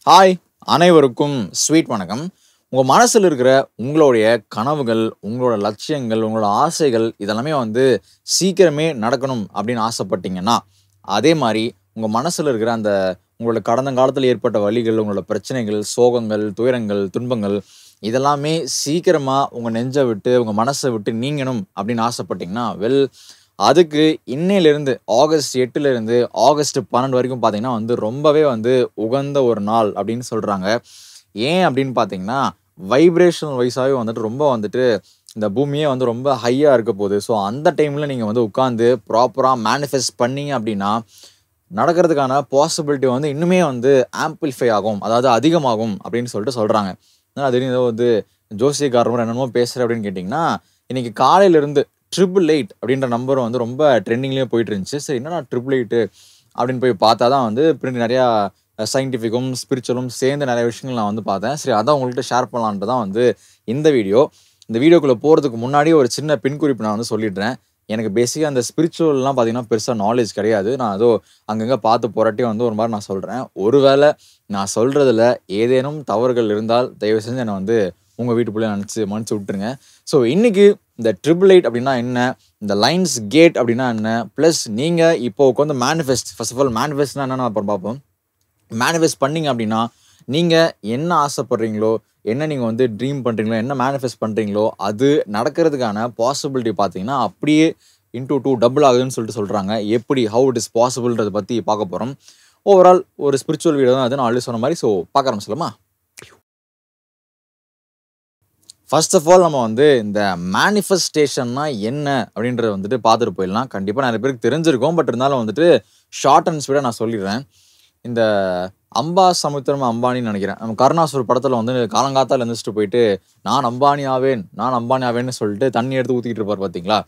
Hi அனைவருக்கும் sweet வணக்கம். உங்கள் மனசில் இருக்கிற உங்களுடைய கனவுகள், உங்களோட லட்சியங்கள், உங்களோட ஆசைகள் இதெல்லாமே சீக்கிரமே நடக்கணும் அப்படின்னு ஆசைப்பட்டீங்கன்னா, அதே மாதிரி உங்கள் மனசில் இருக்கிற அந்த உங்களோட கடந்த காலத்தில் ஏற்பட்ட வலிகள், உங்களோட பிரச்சனைகள், சோகங்கள், துயரங்கள், துன்பங்கள் இதெல்லாமே சீக்கிரமாக உங்கள் நெஞ்சை விட்டு, உங்கள் மனசை விட்டு நீங்கணும் அப்படின்னு ஆசைப்பட்டீங்கன்னா, அதுக்கு இன்னையிலிருந்து ஆகஸ்ட் 8லிருந்து ஆகஸ்ட் 12 வரைக்கும் பார்த்தீங்கன்னா ரொம்பவே உகந்த ஒரு நாள் அப்படின்னு சொல்கிறாங்க. ஏன் அப்படின்னு பார்த்தீங்கன்னா, வைப்ரேஷனல் வைஸாகவே ரொம்ப இந்த பூமியே ரொம்ப ஹையாக இருக்க போகுது. ஸோ அந்த டைமில் நீங்கள் உட்காந்து ப்ராப்பராக மேனிஃபெஸ்ட் பண்ணீங்க அப்படின்னா, நடக்கிறதுக்கான பாசிபிலிட்டி இன்னுமே ஆம்பிளிஃபை ஆகும், அதாவது அதிகமாகும் அப்படின்னு சொல்கிறாங்க. அதனால் திடீர்னு ஏதோ ஜோசியக்காரர் என்னென்னமோ பேசுகிறேன் அப்படின்னு கேட்டிங்கன்னா, இன்றைக்கி காலையிலேருந்து 888 அப்படின்ற நம்பர் ரொம்ப ட்ரெண்டிங்லேயே போயிட்டு இருந்துச்சு. சரி என்னடா 888 அப்படின்னு போய் பார்த்தா தான் பின்னாடி நிறையா சயின்டிஃபிக்கும் ஸ்பிரிச்சுவலும் சேர்ந்து நிறைய விஷயங்கள் நான் பார்த்தேன். சரி அதான் உங்கள்கிட்ட ஷேர் பண்ணலான்ட்டு தான் இந்த வீடியோ. இந்த வீடியோக்குள்ளே போகிறதுக்கு முன்னாடி ஒரு சின்ன பின் குறிப்பு நான் சொல்லிடுறேன். எனக்கு பேசிக்காக அந்த ஸ்பிரிச்சுவல்லாம் பார்த்தீங்கன்னா பெருசாக நாலேஜ் கிடையாது. நான் ஏதோ அங்கங்கே பார்த்து போராட்டி ஒரு மாதிரி நான் சொல்கிறேன். ஒருவேளை நான் சொல்கிறதுல ஏதேனும் தவறுகள் இருந்தால் தயவு செஞ்சு என்னை உங்கள் வீட்டுக்குள்ளே மன்னிச்சு விட்டுருங்க. ஸோ இன்றைக்கி இந்த 888 அப்படின்னா என்ன, இந்த லைன்ஸ் கேட் அப்படின்னா என்ன, ப்ளஸ் நீங்கள் இப்போ உட்காந்து மேனிஃபெஸ்ட், ஃபர்ஸ்ட் ஆஃப் ஆல் மேனிஃபெஸ்ட்னா என்னென்னு அப்புறம் பார்ப்போம். மேனிஃபெஸ்ட் பண்ணிங்க அப்படின்னா நீங்கள் என்ன ஆசைப்படுறீங்களோ, என்ன நீங்கள் ட்ரீம் பண்ணுறீங்களோ, என்ன மேனிஃபெஸ்ட் பண்ணுறீங்களோ அது நடக்கிறதுக்கான பாசிபிலிட்டி பார்த்தீங்கன்னா அப்படியே இன்டூ 2 டபுள் ஆகுதுன்னு சொல்கிறாங்க. எப்படி, ஹவு இட் இஸ் பாசிபிள்ன்றதை பற்றி பார்க்க போகிறோம். ஓவரால் ஒரு ஸ்பிரிச்சுவல் வீடியோ தான் அது, நான் ஆல்ரெடி சொன்ன மாதிரி. ஸோ பார்க்க ஆரம்பிச்சலாமா? ஃபர்ஸ்ட் ஆஃப் ஆல் நம்ம இந்த மேனிஃபெஸ்டேஷன்னா என்ன அப்படின்றத பார்த்துட்டு போயிடலாம். கண்டிப்பாக நிறைய பேருக்கு தெரிஞ்சிருக்கும். பட் இருந்தாலும் ஷார்ட் அண்ட் ஸ்வீடாக நான் சொல்லிடுறேன். இந்த அம்பா சமுத்திரம் அம்பானின்னு நினைக்கிறேன், நம்ம கருணாசூர் படத்தில் காலங்காத்தால் எழுந்திரிச்சிட்டு போயிட்டு நான் அம்பானி ஆவேன்னு சொல்லிட்டு தண்ணி எடுத்து ஊற்றிக்கிட்டு இருப்பார் பார்த்தீங்களா.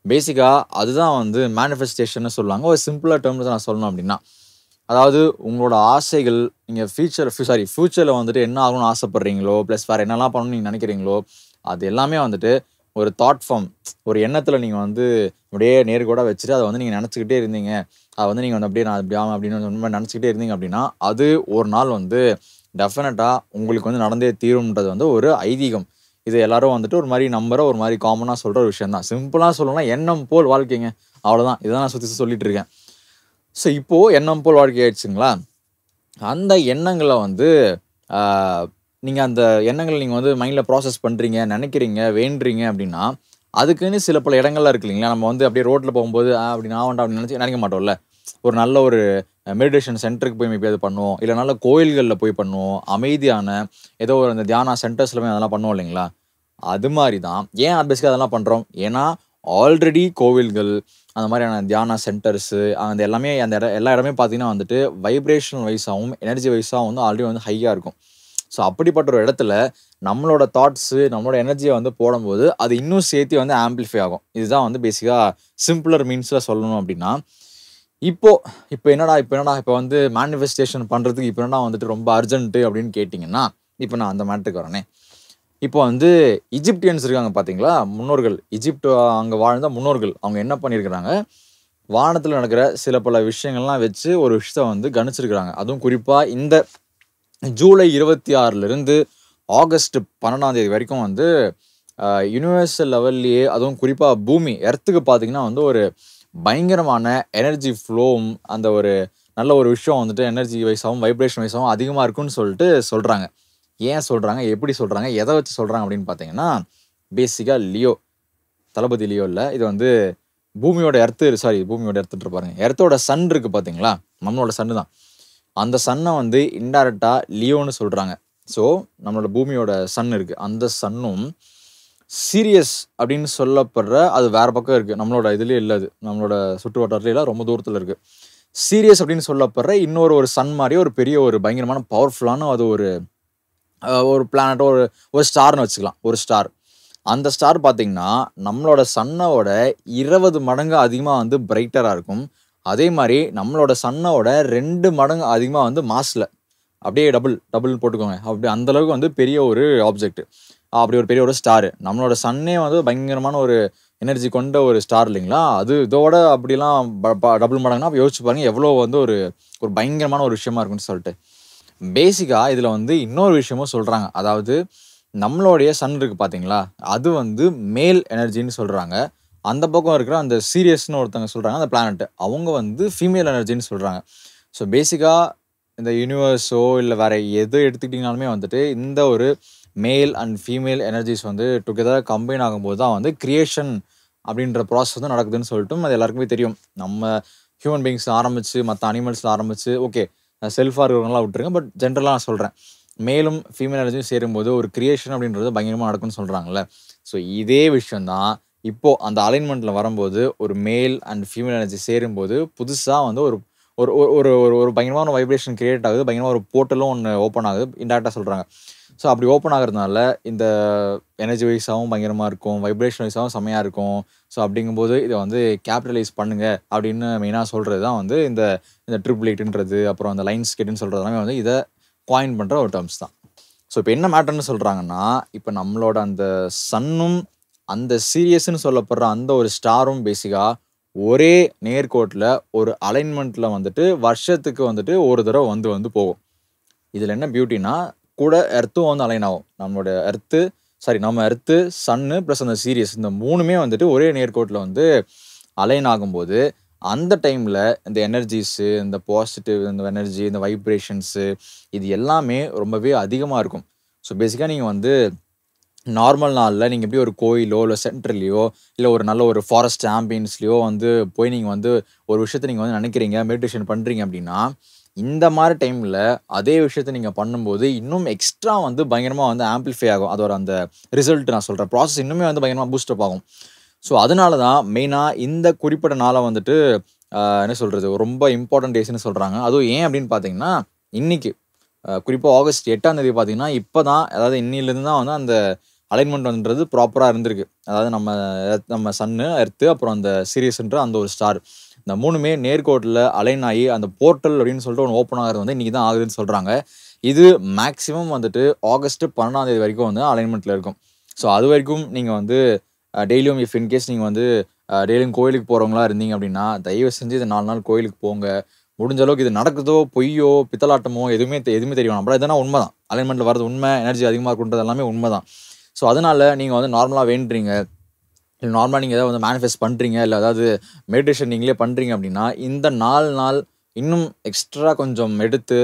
பேசிக்காக அதுதான் மேனிஃபெஸ்டேஷன்னு சொல்லுவாங்க. ஒரு சிம்பிளாக டேர்ம்ஸ் நான் சொல்லணும் அப்படின்னா, அதாவது உங்களோட ஆசைகள் நீங்கள் ஃப்யூச்சரில் என்ன ஆகணும்னு ஆசைப்பட்றீங்களோ, ப்ளஸ் வேறு என்னெல்லாம் பண்ணணும்னு நீங்கள் நினைக்கிறீங்களோ, அது எல்லாமே ஒரு தாட் ஃபார்ம், ஒரு எண்ணத்தில் நீங்கள் அப்படியே நேர்கோட வச்சுட்டு அதை நீங்கள் நினச்சிக்கிட்டே இருந்தீங்க. அதை நீங்கள் அப்படியே நான் இப்படி ஆகும் அப்படின்னு நினச்சிக்கிட்டே இருந்தீங்க அப்படின்னா, அது ஒரு நாள் டெஃபினட்டாக உங்களுக்கு நடந்தே தீரும்ன்றது ஒரு ஐதீகம். இது எல்லாரும் ஒரு மாதிரி நம்புற, ஒரு மாதிரி காமனாக சொல்கிற ஒரு விஷயம் தான். சிம்பிளாக சொல்லணும்னா எண்ணம் போல் வாழ்க்கைங்க, அவ்வளோதான். இதான் நான் சுற்றி சொல்லிட்டு இருக்கேன். ஸோ இப்போது எண்ணம் போல் வாழ்க்கை ஆயிடுச்சுங்களா. அந்த எண்ணங்களை நீங்கள் அந்த எண்ணங்களை நீங்கள் மைண்டில் ப்ராசஸ் பண்ணுறீங்க, நினைக்கிறீங்க, வேண்டுறீங்க அப்படின்னா, அதுக்குன்னு சில பல இடங்கள்லாம் இருக்கு இல்லைங்களா. நம்ம அப்படியே ரோட்டில் போகும்போது அப்படி நான் வேண்டாம் அப்படின்னு நினைக்க மாட்டோம்ல. ஒரு நல்ல ஒரு மெடிடேஷன் சென்டருக்கு போய் மேபி அது பண்ணுவோம், இல்லை நல்ல கோயில்களில் போய் பண்ணுவோம், அமைதியான ஏதோ ஒரு அந்த தியானா சென்டர்ஸில் போய் அதெல்லாம் பண்ணுவோம் இல்லைங்களா. அது மாதிரி தான். ஏன் பேசிக்காக அதெல்லாம் பண்ணுறோம், ஏன்னா ஆல்ரெடி கோவில்கள், அந்த மாதிரியான தியானா சென்டர்ஸு, அந்த எல்லாமே அந்த எல்லா இடமே பார்த்தீங்கன்னா வைப்ரேஷனல் வைஸாகவும் எனர்ஜி வைஸாகவும் ஆல்ரெடி ஹையாக இருக்கும். ஸோ அப்படிப்பட்ட ஒரு இடத்துல நம்மளோட தாட்ஸு, நம்மளோட எனர்ஜியை போடும்போது அது இன்னும் சேர்த்து ஆம்பிளிஃபை ஆகும். இதுதான் பேசிக்காக சிம்பிளர் மீன்ஸில் சொல்லணும் அப்படின்னா. இப்போ என்னடா இப்போ மேனிஃபெஸ்டேஷன் பண்ணுறதுக்கு இப்போ என்னடா ரொம்ப அர்ஜென்ட்டு அப்படின்னு கேட்டிங்கன்னா, இப்போ நான் அந்த மேட்டருக்கு வரேனே. இப்போ இஜிப்டியன்ஸ் இருக்காங்க பார்த்தீங்களா, முன்னோர்கள், எகிப்து அங்கே வாழ்ந்த முன்னோர்கள், அவங்க என்ன பண்ணியிருக்கிறாங்க, வானத்தில் நடக்கிற சில பல விஷயங்கள்லாம் வச்சு ஒரு விஷயத்தை கணிச்சிருக்கிறாங்க. அதுவும் குறிப்பாக இந்த ஜூலை 26லிருந்து ஆகஸ்ட் 12 வரைக்கும் யூனிவர்சல் லெவல்லையே, அதுவும் குறிப்பாக பூமி எர்த்துக்கு பார்த்தீங்கன்னா ஒரு பயங்கரமான எனர்ஜி ஃப்ளோவும், அந்த ஒரு நல்ல ஒரு விஷயம் எனர்ஜி வைஸாகவும் வைப்ரேஷன் வைஸாகவும் அதிகமாக இருக்குன்னு சொல்கிறாங்க. ஏன் சொல்கிறாங்க, எப்படி சொல்கிறாங்க, எதை வச்சு சொல்கிறாங்க அப்படின்னு பார்த்தீங்கன்னா, பேசிக்காக லியோ, தளபதி லியோ இல்லை, இது பூமியோட எர்த்துட்டு பாருங்க, எர்த்தோட சன் இருக்குது பார்த்தீங்களா, நம்மளோட சன்னு தான். அந்த சன்னை இன்டைரக்டாக லியோன்னு சொல்கிறாங்க. ஸோ நம்மளோட பூமியோட சன் இருக்குது, அந்த சன்னும் சீரியஸ் அப்படின்னு சொல்லப்படுற, அது வேறு பக்கம் இருக்குது, நம்மளோட இதுலேயே இல்லை, அது நம்மளோட சுற்று வட்டாரத்துலாம் ரொம்ப தூரத்தில் இருக்குது. சீரியஸ் அப்படின்னு சொல்லப்படுற இன்னொரு சன் மாதிரியே ஒரு பெரிய ஒரு பயங்கரமான பவர்ஃபுல்லான அது ஒரு பிளானட்டோ ஒரு ஸ்டார்னு வச்சுக்கலாம், ஒரு ஸ்டார். அந்த ஸ்டார் பார்த்தீங்கன்னா நம்மளோட சன்னோட 20 மடங்கு அதிகமாக பிரைட்டராக இருக்கும். அதே மாதிரி நம்மளோட சன்னோட 2 மடங்கு அதிகமாக மாஸில், அப்படியே டபுள் போட்டுக்கோங்க, அப்படி அந்தளவுக்கு பெரிய ஒரு ஆப்ஜெக்ட், அப்படி ஒரு பெரிய ஒரு ஸ்டாரு. நம்மளோட சன்னே பயங்கரமான ஒரு எனர்ஜி கொண்ட ஒரு ஸ்டார் இல்லைங்களா. அது இதோட அப்படிலாம் டபுள் மடங்குனா அப்போ யோசிச்சு பாருங்கள் எவ்வளோ ஒரு பயங்கரமான ஒரு விஷயமா இருக்குன்னு சொல்லிட்டு. பேசிக்காக இதில் வந்து இன்னொரு விஷயமும் சொல்கிறாங்க. அதாவது நம்மளுடைய சன் இருக்குது பார்த்தீங்களா, அது வந்து மேல் எனர்ஜின்னு சொல்கிறாங்க. அந்த பக்கம் இருக்கிற அந்த சீரியஸ்னு ஒருத்தவங்க சொல்கிறாங்க, அந்த பிளானட் அவங்க வந்து ஃபீமேல் எனர்ஜின்னு சொல்கிறாங்க. ஸோ பேசிக்காக இந்த யூனிவர்ஸோ இல்லை வேறு எது எடுத்துக்கிட்டிங்கனாலுமே வந்துட்டு இந்த ஒரு மேல் அண்ட் ஃபீமேல் எனர்ஜிஸ் வந்து டுகெதர் கம்பைன் ஆகும்போது தான் வந்து கிரியேஷன் அப்படின்ற ப்ராசஸ் வந்து நடக்குதுன்னு சொல்லிட்டு அது எல்லாருக்குமே தெரியும். நம்ம ஹியூமன் பீயிங்ஸ் ஆரம்பித்து மற்ற அனிமல்ஸில் ஆரம்பித்து ஓகே செல்ஃபாக இருக்கிறவங்களாம் விட்டுருங்க. பட் ஜென்ரலாக நான் சொல்கிறேன், மேலும் ஃபீமேல் எனர்ஜியும் சேரும்போது ஒரு கிரியேஷன் அப்படின்றது பயங்கரமாக நடக்கும்னு சொல்கிறாங்கல்ல. ஸோ இதே விஷயந்தான் இப்போது அந்த அலைன்மெண்ட்டில் வரும்போது ஒரு மேல் அண்ட் ஃபீமேல் எனர்ஜி சேரும்போது புதுசாக வந்து ஒரு ஒரு ஒரு ஒரு ஒரு பயங்கரமான வைப்ரேஷன் கிரியேட் ஆகுது. பயங்கரமாக ஒரு போர்ட்டலும் ஒன்று ஓப்பன் ஆகுது இன்டேரக்டாக சொல்கிறாங்க. ஸோ அப்படி ஓப்பன் ஆகிறதுனால இந்த எனர்ஜி வைஸாகவும் பயங்கரமாக இருக்கும், வைப்ரேஷன் வைஸாகவும் செம்மையாக இருக்கும். ஸோ அப்படிங்கும்போது இதை வந்து கேபிட்டலைஸ் பண்ணுங்க அப்படின்னு மெயினாக சொல்கிறது தான் வந்து இந்த இந்த ட்ரிபிள் எயிட்ன்றது, அப்புறம் அந்த லைன் ஸ்கேட்டுன்னு சொல்கிறது எல்லாமே வந்து இதை காயின் பண்ணுற ஒரு டேர்ம்ஸ் தான். ஸோ இப்போ என்ன மேட்டர்னு சொல்கிறாங்கன்னா, இப்போ நம்மளோட அந்த சன்னும் அந்த சீரியஸ்ன்னு சொல்லப்படுற அந்த ஒரு ஸ்டாரும் பேசிக்காக ஒரே நேர்கோட்டில் ஒரு அலைன்மெண்ட்டில் வந்துட்டு வருஷத்துக்கு வந்துட்டு ஒரு தடவை வந்து வந்து போகும். இதில் என்ன பியூட்டினா, கூட எர்த்தும் வந்து அலைன் ஆகும். நம்ம எர்த்து, சன்னு ப்ளஸ் அந்த சீரியஸ் இந்த 3மே வந்துட்டு ஒரே நேர்கோட்டில் வந்து அலைன் ஆகும்போது அந்த டைமில் இந்த எனர்ஜிஸு, இந்த பாசிட்டிவ் இந்த எனர்ஜி, இந்த வைப்ரேஷன்ஸு இது எல்லாமே ரொம்பவே அதிகமாக இருக்கும். ஸோ பேசிக்காக நீங்கள் வந்து நார்மல் நாளில் நீங்கள் எப்படி ஒரு கோயிலோ இல்லை சென்டர்லேயோ இல்லை ஒரு நல்ல ஒரு ஃபாரஸ்ட் ஆம்பியன்ஸ்லேயோ வந்து போய் நீங்கள் வந்து ஒரு விஷயத்தை நீங்கள் வந்து நினைக்கிறீங்க, மெடிடேஷன் பண்ணுறீங்க அப்படின்னா, இந்த மாதிரி டைமில் அதே விஷயத்தை நீங்கள் பண்ணும்போது இன்னும் எக்ஸ்ட்ரா வந்து பயங்கரமாக வந்து ஆம்பிளிஃபை ஆகும். அதோட அந்த ரிசல்ட் நான் சொல்கிறேன் ப்ராசஸ் இன்னுமே வந்து பயங்கரமாக பூஸ்டப் ஆகும். ஸோ அதனால தான் மெயினாக இந்த குறிப்பிட்ட நாளை வந்துட்டு என்ன சொல்கிறது ரொம்ப இம்பார்ட்டன்ட் டேஸ்ன்னு சொல்கிறாங்க. அதுவும் ஏன் அப்படின்னு பார்த்தீங்கன்னா, இன்றைக்கி குறிப்பாக ஆகஸ்ட் 8ஆம் தேதி பார்த்தீங்கன்னா இப்போ தான், அதாவது இன்னிலேருந்து தான் வந்து அந்த அலைன்மெண்ட்ன்றது ப்ராப்பராக இருந்திருக்கு. அதாவது நம்ம சன்னு, எர்த்து, அப்புறம் அந்த சீரியஸ்ன்ற அந்த ஒரு ஸ்டார் இந்த 3மே நேர்கோட்டில் அலைன் ஆகி அந்த போர்ட்டல் அப்படின்னு சொல்லிட்டு ஒன்று ஓப்பன் ஆகிறது வந்து இன்றைக்கி தான் ஆகுதுன்னு சொல்கிறாங்க. இது மேக்ஸிமம் வந்துட்டு ஆகஸ்ட் 12ஆம் தேதி வரைக்கும் வந்து அலைன்மெண்ட்டில் இருக்கும். ஸோ அது வரைக்கும் நீங்கள் வந்து டெய்லியும் இஃப் இன்கேஸ் நீங்கள் வந்து டெய்லியும் கோயிலுக்கு போகிறவங்களா இருந்தீங்க அப்படின்னா, தயவு செஞ்சு இந்த 4 நாள் கோயிலுக்கு போங்க. முடிஞ்ச அளவுக்கு இது நடக்குதோ பொய்யோ பித்தலாட்டமோ எதுவுமே தெரிய வேணாம். அப்புறம் எதனா உண்மை தான், அலைன்மெண்ட்டில் வரது உண்மை, எனர்ஜி அதிகமாக இருக்குன்றது எல்லாமே உண்மை தான். ஸோ அதனால் நீங்கள் வந்து நார்மலாக வேண்டுறீங்க, இல்லை நார்மலாக நீங்கள் ஏதாவது வந்து மேனிஃபெஸ்ட் பண்ணுறீங்க, இல்லை அதாவது மெடிடேஷன் நீங்களே பண்ணுறீங்க அப்படின்னா, இந்த 4 நாள் இன்னும் எக்ஸ்ட்ரா கொஞ்சம் எடுத்து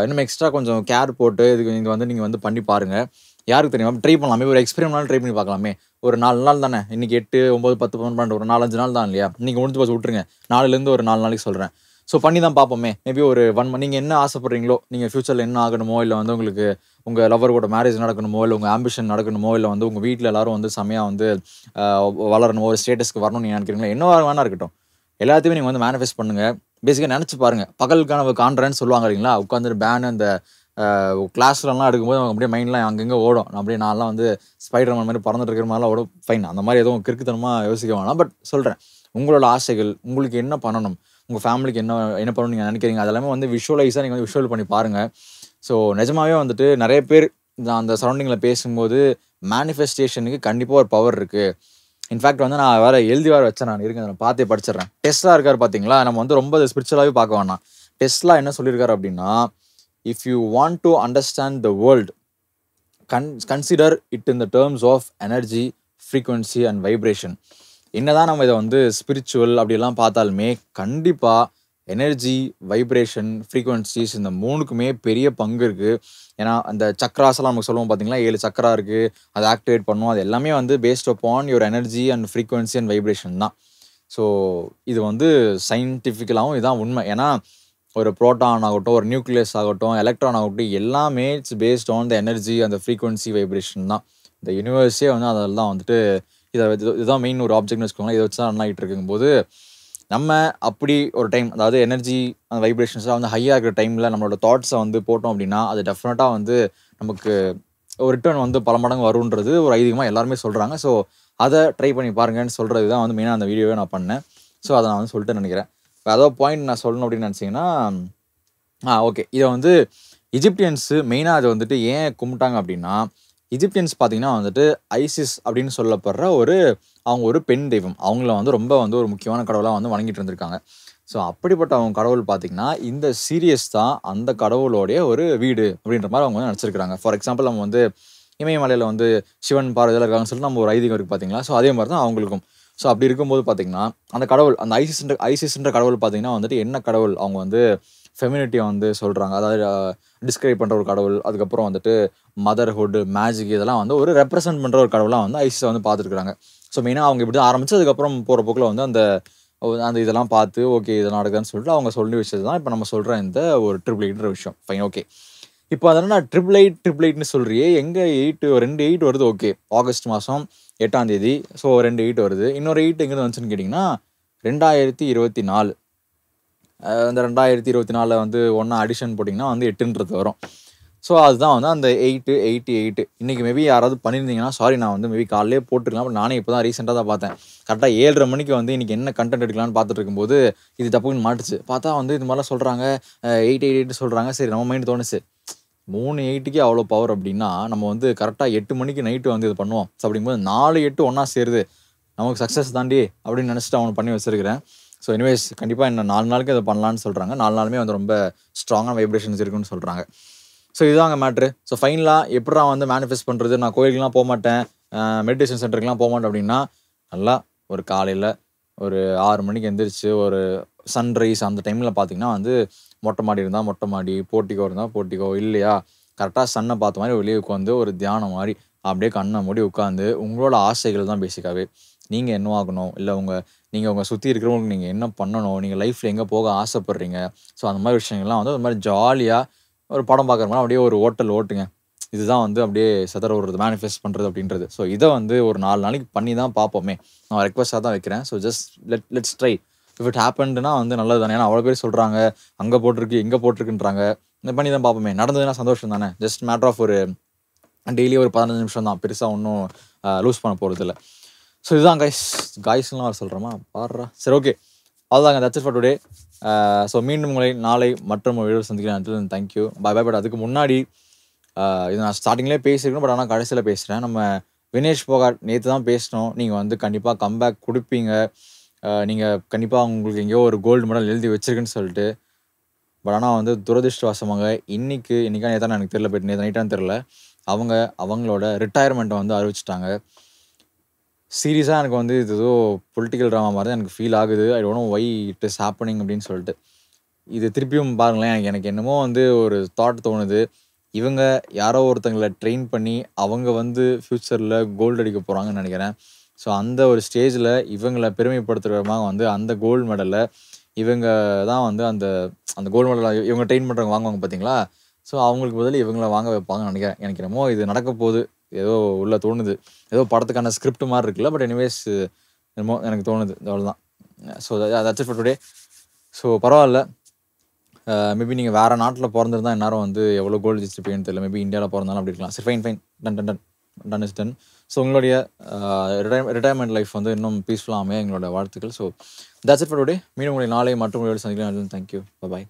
இன்னும் எக்ஸ்ட்ரா கொஞ்சம் கேர் போட்டு இதுக்கு நீங்கள் வந்து பண்ணி பாருங்கள். யாருக்கு தெரியும், ட்ரை பண்ணலாமே, ஒரு எக்ஸ்பெரிமெண்ட்னாலும் ட்ரை பண்ணி பார்க்கலாமே. ஒரு 4 நாள் தானே, இன்றைக்கி 8, 9, 10, 12 ஒரு 4, 5 நாள் தான் இல்லையா, இன்றைக்கி முடிஞ்சு போச்சு விட்ருங்க. 4லேருந்து ஒரு 4 நாளைக்கு சொல்கிறேன். ஸோ பண்ணி தான் பார்ப்போமே. மேபி ஒரு 1 மந்த் நீங்கள் என்ன ஆசைப்படுறீங்களோ, நீங்கள் ஃப்யூச்சரில் என்ன ஆகணுமோ, இல்லை வந்து உங்களுக்கு உங்கள் லவரோட மேரேஜ் நடக்கணுமோ, இல்லை உங்கள் ஆம்பிஷன் நடக்கணுமோ, இல்லை வந்து உங்கள் வீட்டில் எல்லோரும் வந்து செம்மையாக வந்து வளரணுமோ, ஒரு ஸ்டேட்டஸ்க்கு வரணும்னு நீங்கள் நினைக்கிறீங்களா, என்ன வேணா இருக்கட்டும், எல்லாத்தையுமே நீங்கள் வந்து மேனிஃபெஸ்ட் பண்ணுங்கள். பேசிக்காக நினச்சி பாருங்கள். பகல் கனவு காண்றேன்னு சொல்லுவாங்க இல்லைங்களா, உட்காந்துட்டு பேனு அந்த கிளாஸ்லலாம் எடுக்கும்போது அவங்க அப்படியே மைண்ட்லாம் அங்கங்கே ஓடும். அப்படியே நான்லாம் வந்து ஸ்பைடர்மேன் மாதிரி பறந்துட்டு இருக்கிற மாதிரிலாம் ஓடும். ஃபைன், அந்த மாதிரி எதுவும் கிறுக்குத்தனமாக யோசிக்க வேணாம். பட் சொல்கிறேன், உங்களோட ஆசைகள், உங்களுக்கு என்ன பண்ணணும், உங்கள் ஃபேமிலிக்கு என்ன என்ன பண்ணணும்னு நீங்கள் நினைக்கிறீங்க, அதெல்லாமே வந்து விஷுவலைஸாக நீங்கள் வந்து விஷுவல் பண்ணி பாருங்கள். ஸோ நிஜமாகவே வந்துட்டு நிறைய பேர் நான் அந்த சரௌண்டிங்கில் பேசும்போது மேனிஃபெஸ்டேஷனுக்கு கண்டிப்பாக ஒரு பவர் இருக்குது. இன்ஃபேக்ட் வந்து நான் எழுதி வச்சேன், நான் இருங்க நான் பார்த்தே படிச்சிடுறேன். டெஸ்லா இருக்கார் பார்த்தீங்களா, நம்ம வந்து ரொம்ப ஸ்பிரிச்சுவலாகவே பார்க்க வேணாம். டெஸ்லா என்ன சொல்லியிருக்காரு அப்படின்னா, if you want to understand the world, consider it in the terms of energy, frequency and vibration. என்னதான் நம்ம இதை வந்து ஸ்பிரிச்சுவல் அப்படிலாம் பார்த்தாலுமே கண்டிப்பாக எனர்ஜி, வைப்ரேஷன், ஃப்ரீக்வன்சிஸ் இந்த 3க்குமே பெரிய பங்கு இருக்குது. ஏன்னா அந்த சக்ராஸ்லாம் நமக்கு சொல்லுவோம் பார்த்தீங்களா, 7 சக்ரா இருக்குது, அதை ஆக்டிவேட் பண்ணும். அது எல்லாமே வந்து based upon your energy and frequency and vibration தான். ஸோ இது வந்து சயின்டிஃபிக்கலாகவும் இதுதான் உண்மை. ஏன்னா ஒரு ப்ரோட்டான் ஆகட்டும், ஒரு நியூக்ளியஸ் ஆகட்டும், எலக்ட்ரான் ஆகட்டும், எல்லாமே it's based on the energy அந்த ஃப்ரீக்வன்சி வைப்ரேஷன் தான். இந்த யூனிவர்ஸே வந்து அதில் தான் வந்துட்டு இதுதான் மெயின் ஒரு ஆப்ஜெக்ட்னு வச்சுக்கோங்களேன். இதை வச்சு தான் ரன் ஆகிட்டு இருக்கும்போது நம்ம அப்படி ஒரு டைம், அதாவது எனர்ஜி அந்த வைப்ரேஷன்ஸ்லாம் வந்து ஹையாக இருக்கிற டைமில் நம்மளோட தாட்ஸை வந்து போட்டோம் அப்படின்னா அது டெஃபினட்டாக வந்து நமக்கு ஒரு ரிட்டர்ன் வந்து பல மடங்கு வருன்றது ஒரு ஐதீகமாக எல்லாருமே சொல்கிறாங்க. ஸோ அதை ட்ரை பண்ணி பாருங்கன்னு சொல்கிறது தான் வந்து மெயினாக அந்த வீடியோவே நான் பண்ணேன். ஸோ அதை நான் வந்து சொல்லிட்டு நினைக்கிறேன். இப்போ அதாவது பாயிண்ட் நான் சொல்லணும் அப்படின்னு நினச்சிங்கன்னா, ஓகே, இதை வந்து எஜிப்டியன்ஸு மெயினாக அதை வந்துட்டு ஏன் கும்பிட்டாங்க அப்படின்னா, எஜிப்டியன்ஸ் பார்த்தீங்கன்னா வந்துட்டு ஐசிஸ் அப்படின்னு சொல்லப்படுற அவங்க ஒரு பெண் தெய்வம். அவங்கள வந்து ரொம்ப வந்து ஒரு முக்கியமான கடவுளாக வந்து வணங்கிட்டு இருந்திருக்காங்க. ஸோ அப்படிப்பட்ட அவங்க கடவுள் பார்த்தீங்கன்னா, இந்த சீரியஸ் தான் அந்த கடவுளோடைய ஒரு வீடு அப்படின்ற மாரி அவங்க வந்து நெனச்சிருக்காங்க. ஃபார் எக்ஸாம்பிள் நம்ம வந்து இமயமலையில வந்து சிவன், பார்வதிலாம் இருக்காங்கன்னு சொல்லிட்டு நம்ம ஒரு ஐதீகம் இருக்கு பார்த்தீங்களா? ஸோ அதே மாரி தான் அவங்களுக்கும். ஸோ அப்படி இருக்கும்போது பார்த்தீங்கன்னா, அந்த கடவுள் அந்த ஐசிஸ்ன்ற கடவுள் பார்த்தீங்கன்னா வந்துட்டு என்ன கடவுள்? அவங்க வந்து ஃபெமினிட்டிய வந்து சொல்றாங்க. அதாவது டிஸ்கிரைப் பண்ற ஒரு கடவுள். அதுக்கப்புறம் வந்துட்டு மதர்ஹுட், மேஜிக் இதெல்லாம் வந்து ஒரு ரெப்ரசன்ட் பண்ற ஒரு கடவுளா வந்து ஐசிஸ வந்து பார்த்துருக்காங்க. ஸோ மெயினா அவங்க இப்படி தான் ஆரம்பிச்சு, அதுக்கப்புறம் போற போக்குல வந்து அந்த அந்த இதெல்லாம் பார்த்து, ஓகே இது நடக்குதுன்னு சொல்லிட்டு அவங்க சொல்லி வச்சது தான் இப்ப நம்ம சொல்ற இந்த ஒரு 888ன்ற விஷயம். Fine okay. இப்போ அது என்னன்னா 888ன்னு சொல்றியே, எங்க 8 2 8 வருது ஓகே. ஆகஸ்ட் மாசம் 8ஆம் தேதி. ஸோ 2 8 வருது. இன்னொரு 8 எங்கேருந்து வந்துச்சுன்னு கேட்டீங்கன்னா, 2024. இந்த 2024ல வந்து ஒண்ணா அடிஷன் போட்டீங்கன்னா வந்து 8ன்றது வரும். ஸோ அதுதான் வந்து அந்த 8, 8, 8. இன்னைக்கு மேபி யாராவது பண்ணியிருந்தீங்கன்னா, சாரி நான் வந்து மேபி காலையிலேயே போட்டுருக்கலாம். பட் நானே இப்போ தான் ரீசென்ட்டா தான் பார்த்தேன். கரெக்ட்டா 7:30 மணிக்கு வந்து இன்னைக்கு என்ன கன்டென்ட் எடுக்கலான்னு பார்த்துட்டு இருக்கும்போது, இது டப்புன்னு மாட்டுச்சு. பார்த்தா வந்து இது மாரிலாம் சொல்றாங்க. 888 சொல்றாங்க. சரி நம்ம மைண்ட் தோணுச்சு. 3 8க்கே அவ்வளோ பவர் அப்டின்னா, நம்ம வந்து கரெக்ட்டா 8 மணிக்கு நைட்டு வந்து இது பண்ணுவோம். ஸோ அப்படிங்கும்போது 4, 8 ஒண்ணா சேருது. நமக்கு சக்சஸ் தாண்டி அப்படின்னு நினச்சுட்டு அவன பண்ணி வச்சிருக்கிறேன். ஸோ எனிவேஸ் கண்டிப்பா இன்னும் 4 நாளுக்கு அத பண்ணலான்னு சொல்றாங்க. 4 நாளுமே வந்து ரொம்ப ஸ்ட்ராங்கான வைப்ரேஷன்ஸ் இருக்குன்னு சொல்றாங்க. ஸோ இதுதாங்க மேட்ரு. ஸோ ஃபைனலா எப்புட்றா வந்து மேனிஃபெஸ்ட் பண்றது? நான் கோயிலுக்குலாம் போமாட்டேன். மெடிடேஷன் சென்டருக்குலாம் போமாட்டேன் அப்படின்னா, நல்லா ஒரு காலையில ஒரு 6 மணிக்கு எந்திரிச்சு, ஒரு சன்ரைஸ் அந்த டைம்ல பார்த்தீங்கன்னா வந்து, மொட்டை மாடி இருந்தா மொட்டை மாடி, போர்டிகோ இருந்தா போர்டிகோ, இல்லையா கரெக்ட்டா சன்ன பார்த்த மாரி வெளிய உட்காந்து ஒரு தியானம் மாரி, அப்படியே கண்ண மூடி உட்காந்து, உங்களோட ஆசைகள் தான் பேசிக்காவே. நீங்க என்னவாகணும்? இல்ல நீங்க உங்க சுத்தி இருக்கிறவங்களுக்கு நீங்க என்ன பண்ணணும்? நீங்க லைஃப்ல எங்க போக ஆசைப்படுறீங்க? ஸோ அந்த மாரி விஷயங்கள்லாம் வந்து ஒரு மாரி ஜாலியா ஒரு படம் பார்க்குற மாரி அப்படியே ஒரு ஓட்டல் ஓட்டுங்க. இதுதான் வந்து அப்படியே சிதற விடுறது, மேனிஃபெஸ்ட் பண்றது அப்படின்றது. ஸோ இத வந்து ஒரு 4 நாளைக்கு பண்ணி தான் பார்ப்போமே! நான் ரெக்வெஸ்ட்டா தான் வைக்கிறேன். So just let's try. If it ஹேப்பன்டுனா வந்து நல்லது தானே. ஏன்னா அவ்வளோ பேர் சொல்றாங்க. அங்க போட்டிருக்கு, இங்க போட்டிருக்குன்றாங்க. இத பண்ணி தான் பார்ப்போமே! நடந்ததுன்னா சந்தோஷம் தானே. ஜஸ்ட் மேட்டர் ஆஃப் ஒரு டெய்லி ஒரு 15 நிமிஷம் தான். பெருசா ஒண்ணும் லூஸ் பண்ண போறதில்ல. ஸோ இதுதான் காய்ஸ்லாம் வேற சொல்றோமா? பார்றா! சரி ஓகே. அவ்வளோதாங்க. That's it for today. So மீண்டும் உங்களை நாளை மற்றும் ஒரு வீடியோவில் சந்திக்கிறேன். Until then thank you. Bye bye. But அதுக்கு முன்னாடி இது நான் ஸ்டார்ட்டிங்லேயே பேசியிருக்கணும். பட் ஆனா கடைசியில பேசுறேன். நம்ம வினேஷ் போகாட் நேத்து தான் பேசினோம். நீங்க வந்து கண்டிப்பா கம்பேக் குடுப்பீங்க. நீங்க கண்டிப்பா உங்களுக்கு எங்கேயோ ஒரு கோல்டு மெடல் எழுதி வச்சிருக்குன்னு சொல்லிட்டு. பட் ஆனா வந்து துரதிர்ஷ்டவசமாக இன்னைக்கா நேத்தான்னு எனக்கு தெரியல. பட் நேத்து நைட்டான்னு தெரியல. அவங்களோட ரிட்டயர்மெண்ட்ட வந்து அறிவிச்சுட்டாங்க. சீரியஸா எனக்கு வந்து இது ஏதோ பொலிட்டிக்கல் ட்ராமா மாரி தான் எனக்கு ஃபீல் ஆகுது. I don't know why it is happening அப்படின்னு சொல்லிட்டு. இது திருப்பியும் பாருங்களேன், எனக்கு என்னமோ வந்து ஒரு தாட் தோணுது. இவங்க யாரோ ஒருத்தங்கள ட்ரெயின் பண்ணி, அவங்க வந்து ஃபியூச்சர்ல கோல்டு அடிக்க போறாங்கன்னு நெனைக்கிறேன். ஸோ அந்த ஒரு ஸ்டேஜ்ல இவங்கள பெருமைப்படுத்துற விதமா வந்து அந்த கோல்டு மெடல இவங்க தான் வந்து அந்த அந்த கோல்டு மெடல இவங்க ட்ரெயின் பண்றவங்க வாங்குவாங்க பார்த்தீங்களா? ஸோ அவங்களுக்கு பதிலா இவங்கள வாங்க வைப்பாங்கன்னு நெனைக்கிறேன். எனக்கு என்னமோ இது நடக்க போது. ஏதோ உள்ள தோணுது. ஏதோ படத்துக்கான ஸ்கிரிப்ட் மாரி இருக்குல்ல. பட் எனிவேஸ் என்னமோ எனக்கு தோணுது. அவ்வளோதான். So that's it for today. So பரவால்ல. மேபி நீங்க வேற நாட்ல பொறந்திருந்தா இந்நேரம் வந்து எவ்வளோ கோல்டு ஜெயிச்சிருப்பீங்கன்னு தெரியல. மேபி இந்தியால பொறந்தாலும் அப்படி இருக்கலாம். சரி fine. Done done done. Done is done. So உங்களுடைய ரிட்டயர்மெண்ட் லைஃப் வந்து இன்னும் பீஸ்ஃபுல்லா அமைய எங்களோட வாழ்த்துக்கள். So that's it for today. மீண்டும் உங்களை நாளை மற்றும் ஒரு வீடியோவில் சந்திக்கிறேன். Thank you. பை.